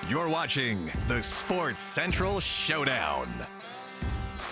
You're watching the Sports Central Showdown.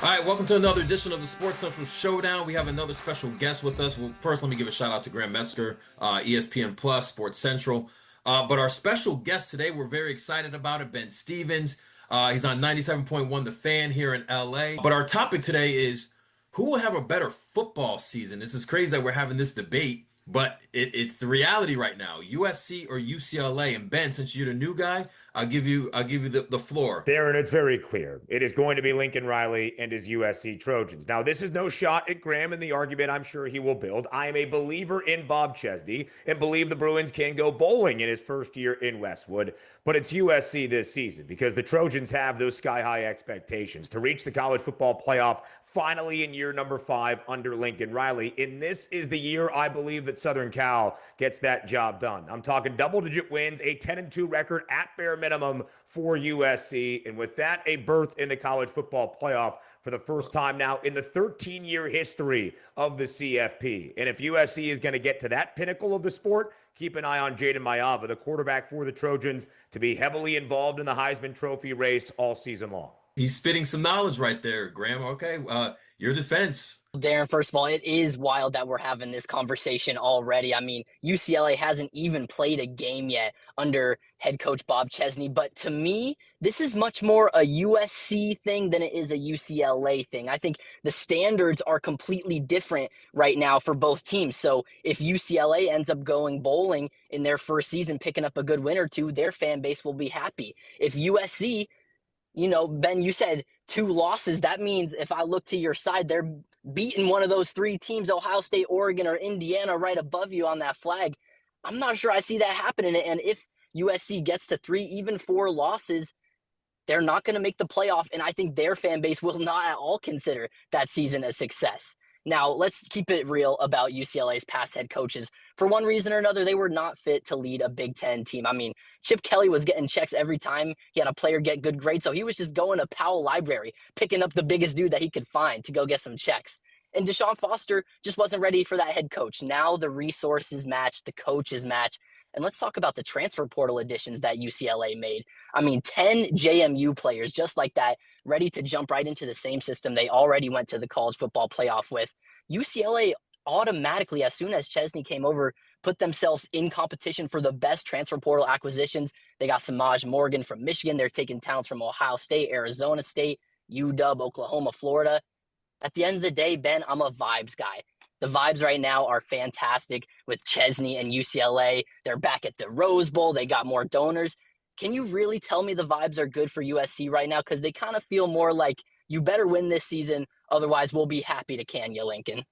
All right, welcome to another edition of the Sports Central Showdown. We have another special guest with us. Well, first, let me give a shout out to Graham Metzker, ESPN Plus, Sports Central. But our special guest today, we're very excited about it, Ben Stevens. He's on 97.1 The Fan here in LA. But our topic today is who will have a better football season? This is crazy that we're having this debate, but it's the reality right now. USC or UCLA? And Ben, since you're the new guy, I'll give you the floor. Darren, it's very clear. It is going to be Lincoln Riley and his USC Trojans. Now, this is no shot at Graham and the argument I'm sure he will build. I am a believer in Bob Chesney and believe the Bruins can go bowling in his first year in Westwood. But it's USC this season because the Trojans have those sky-high expectations to reach the college football playoff finally in year number 5 under Lincoln Riley. And this is the year I believe that Southern Cal gets that job done. I'm talking double-digit wins, a 10-2 record at bare minimum for USC. And with that, a berth in the college football playoff for the first time now in the 13-year history of the CFP. And if USC is going to get to that pinnacle of the sport, keep an eye on Jayden Maiava, the quarterback for the Trojans, to be heavily involved in the Heisman Trophy race all season long. He's spitting some knowledge right there, Graham. Okay, your defense. Darren, first of all, it is wild that we're having this conversation already. I mean, UCLA hasn't even played a game yet under head coach Bob Chesney. But to me, this is much more a USC thing than it is a UCLA thing. I think the standards are completely different right now for both teams. So if UCLA ends up going bowling in their first season, picking up a good win or two, their fan base will be happy. If USC, you know, Ben, you said 2 losses. That means if I look to your side, they're beating one of those 3 teams, Ohio State, Oregon, or Indiana, right above you on that flag. I'm not sure I see that happening. And if USC gets to 3, even 4 losses, they're not going to make the playoff. And I think their fan base will not at all consider that season a success. Now, let's keep it real about UCLA's past head coaches. For one reason or another, they were not fit to lead a Big Ten team. I mean, Chip Kelly was getting checks every time he had a player get good grades, so he was just going to Powell Library, picking up the biggest dude that he could find to go get some checks. And Deshaun Foster just wasn't ready for that head coach. Now the resources match, the coaches match. And let's talk about the transfer portal additions that UCLA made. I mean, 10 JMU players just like that, ready to jump right into the same system they already went to the college football playoff with. UCLA automatically, as soon as Chesney came over, put themselves in competition for the best transfer portal acquisitions. They got Samaj Morgan from Michigan. They're taking talents from Ohio State, Arizona State, UW, Oklahoma, Florida. At the end of the day, Ben, I'm a vibes guy. The vibes right now are fantastic with Chesney and UCLA. They're back at the Rose Bowl. They got more donors. Can you really tell me the vibes are good for USC right now? Because they kind of feel more like you better win this season. Otherwise, we'll be happy to can you, Lincoln.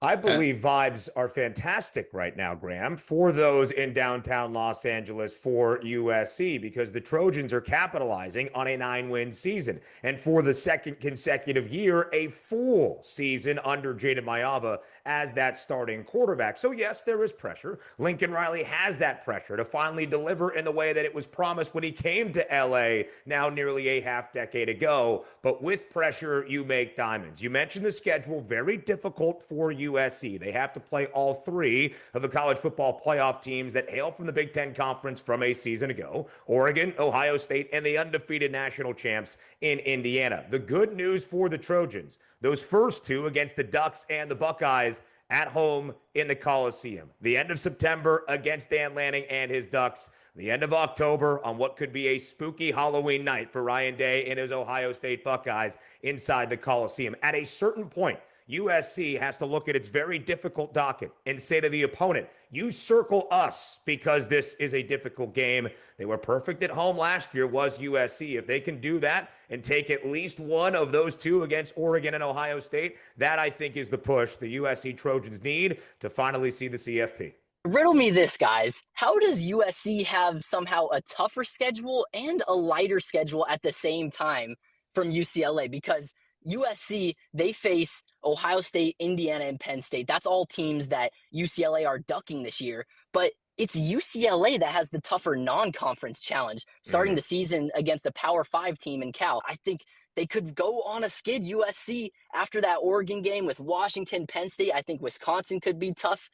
I believe vibes are fantastic right now, Graham, for those in downtown Los Angeles for USC, because the Trojans are capitalizing on a 9-win season. And for the second consecutive year, a full season under Jayden Maiava as that starting quarterback. So yes, there is pressure. Lincoln Riley has that pressure to finally deliver in the way that it was promised when he came to LA now nearly a half decade ago. But with pressure, you make diamonds. You mentioned the schedule, very difficult for USC. They have to play all 3 of the college football playoff teams that hail from the Big Ten Conference from a season ago: Oregon, Ohio State, and the undefeated national champs in Indiana. The good news for the Trojans, those first 2 against the Ducks and the Buckeyes at home in the Coliseum. The end of September against Dan Lanning and his Ducks. The end of October on what could be a spooky Halloween night for Ryan Day and his Ohio State Buckeyes inside the Coliseum. At a certain point, USC has to look at its very difficult docket and say to the opponent, you circle us because this is a difficult game. They were perfect at home last year, was USC. If they can do that and take at least one of those 2 against Oregon and Ohio State, that I think is the push the USC Trojans need to finally see the CFP. Riddle me this, guys. How does USC have somehow a tougher schedule and a lighter schedule at the same time from UCLA? Because USC, they face Ohio State, Indiana, and Penn State. That's all teams that UCLA are ducking this year. But it's UCLA that has the tougher non-conference challenge, starting the season against a Power 5 team in Cal. I think they could go on a skid, USC, after that Oregon game with Washington, Penn State. I think Wisconsin could be tough.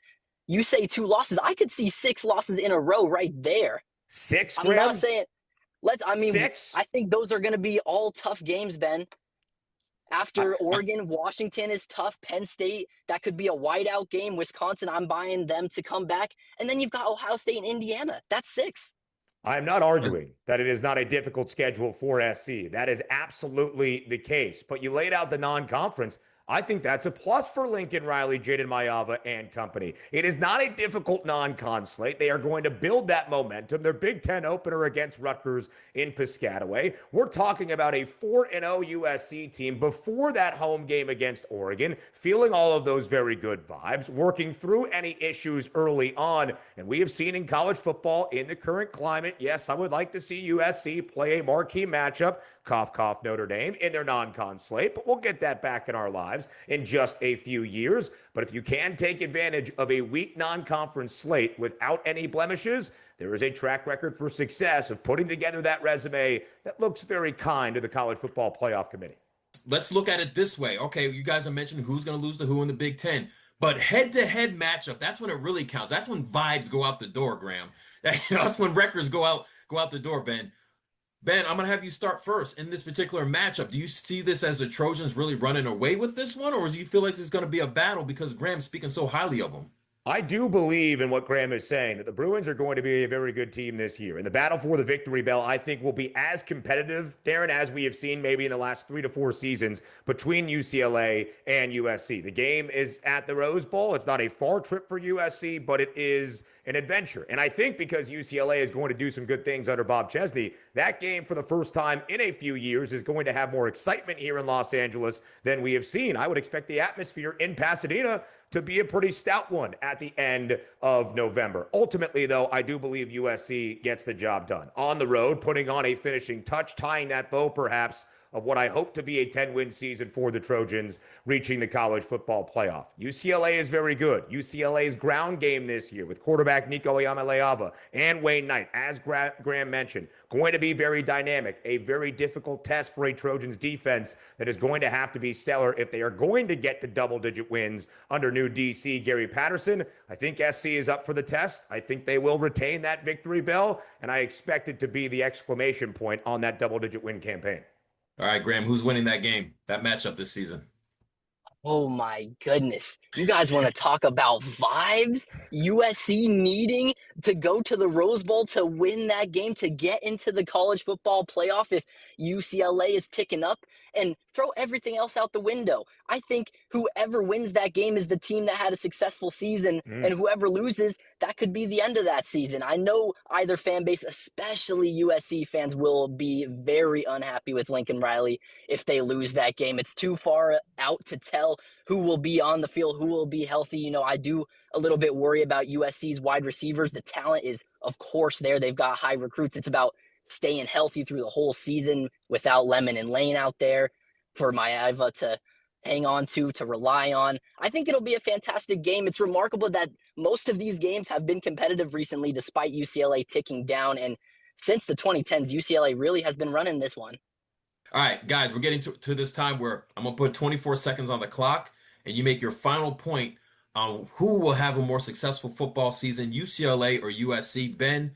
You say 2 losses. I could see 6 losses in a row right there. 6, I'm not saying Six? I think those are going to be all tough games, Ben. After Oregon, Washington is tough. Penn State, that could be a whiteout game. Wisconsin, I'm buying them to come back. And then you've got Ohio State and Indiana. That's 6. I'm not arguing that it is not a difficult schedule for SC. That is absolutely the case. But you laid out the non-conference. I think that's a plus for Lincoln Riley, Jayden Maiava, and company. It is not a difficult non-con slate. They are going to build that momentum. Their Big Ten opener against Rutgers in Piscataway. We're talking about a 4-0 USC team before that home game against Oregon, feeling all of those very good vibes, working through any issues early on. And we have seen in college football in the current climate, yes, I would like to see USC play a marquee matchup, cough, cough, Notre Dame, in their non-con slate, but we'll get that back in our lives in just a few years. But if you can take advantage of a weak non-conference slate without any blemishes, there is a track record for success of putting together that resume that looks very kind to the College Football Playoff Committee. Let's look at it this way. Okay, you guys are mentioning who's going to lose to who in the Big Ten, but head-to-head matchup, that's when it really counts. That's when vibes go out the door, Graham. That's when records go out the door, Ben. Ben, I'm going to have you start first in this particular matchup. Do you see this as the Trojans really running away with this one, or do you feel like it's going to be a battle because Graham's speaking so highly of them? I do believe in what Graham is saying, that the Bruins are going to be a very good team this year. And the battle for the victory bell, I think, will be as competitive, Darren, as we have seen maybe in the last 3 to 4 seasons between UCLA and USC. The game is at the Rose Bowl. It's not a far trip for USC, but it is an adventure. And I think because UCLA is going to do some good things under Bob Chesney, that game for the first time in a few years is going to have more excitement here in Los Angeles than we have seen. I would expect the atmosphere in Pasadena to be a pretty stout one at the end of November. Ultimately, though, I do believe USC gets the job done. On the road, putting on a finishing touch, tying that bow perhaps of what I hope to be a 10-win season for the Trojans, reaching the college football playoff. UCLA is very good. UCLA's ground game this year with quarterback Nico Iamaleava and Wayne Knight, as Graham mentioned, going to be very dynamic, a very difficult test for a Trojans defense that is going to have to be stellar if they are going to get to double-digit wins under new DC Gary Patterson. I think SC is up for the test. I think they will retain that victory bell, and I expect it to be the exclamation point on that double-digit win campaign. All right, Graham, who's winning that game, that matchup this season? Oh my goodness. You guys want to talk about vibes? USC needing to go to the Rose Bowl to win that game, to get into the college football playoff if UCLA is ticking up, and throw everything else out the window. I think whoever wins that game is the team that had a successful season, and whoever loses, that could be the end of that season. I know either fan base, especially USC fans, will be very unhappy with Lincoln Riley if they lose that game. It's too far out to tell who will be on the field, who will be healthy. You know, I do a little bit worry about USC's wide receivers. The talent is, of course, there. They've got high recruits. It's about staying healthy through the whole season without Lemon and Lane out there for Maiava to hang on to rely on. I think it'll be a fantastic game. It's remarkable that most of these games have been competitive recently, despite UCLA ticking down. And since the 2010s, UCLA really has been running this one. All right, guys, we're getting to this time where I'm going to put 24 seconds on the clock, and you make your final point on who will have a more successful football season, UCLA or USC. Ben,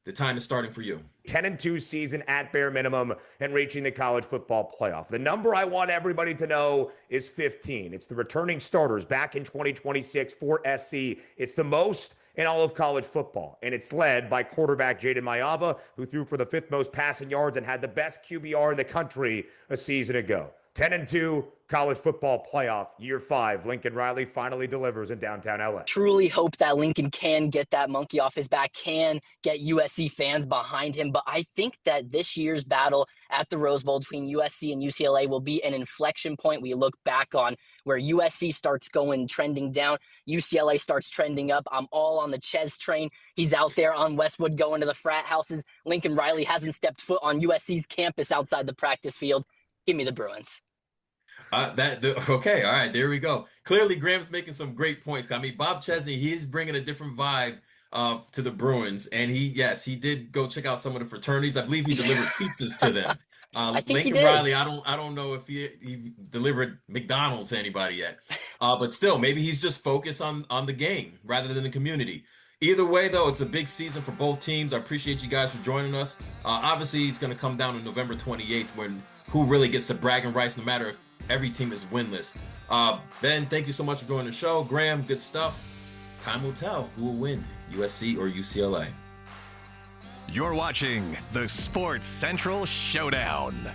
the time is starting for you. 10-2 season at bare minimum and reaching the college football playoff. The number I want everybody to know is 15. It's the returning starters back in 2026 for SC. It's the most in all of college football, and it's led by quarterback Jayden Maiava, who threw for the 5th most passing yards and had the best QBR in the country a season ago. 10-2 college football playoff, year 5. Lincoln Riley finally delivers in downtown LA. Truly hope that Lincoln can get that monkey off his back, can get USC fans behind him. But I think that this year's battle at the Rose Bowl between USC and UCLA will be an inflection point we look back on, where USC starts trending down, UCLA starts trending up. I'm all on the Ches train. He's out there on Westwood going to the frat houses. Lincoln Riley hasn't stepped foot on USC's campus outside the practice field. Give me the Bruins. Okay, all right, there we go. Clearly, Graham's making some great points. I mean, Bob Chesney, he is bringing a different vibe to the Bruins, and he did go check out some of the fraternities. I believe he delivered pizzas to them. I think Lincoln he did. Riley, I don't know if he delivered McDonald's to anybody yet, but still, maybe he's just focused on the game rather than the community. Either way, though, it's a big season for both teams. I appreciate you guys for joining us. Obviously, it's going to come down to November 28th when who really gets the bragging rights, no matter if every team is winless. Ben, thank you so much for joining the show. Graham, good stuff. Time will tell who will win, USC or UCLA. You're watching the Sports Central Showdown.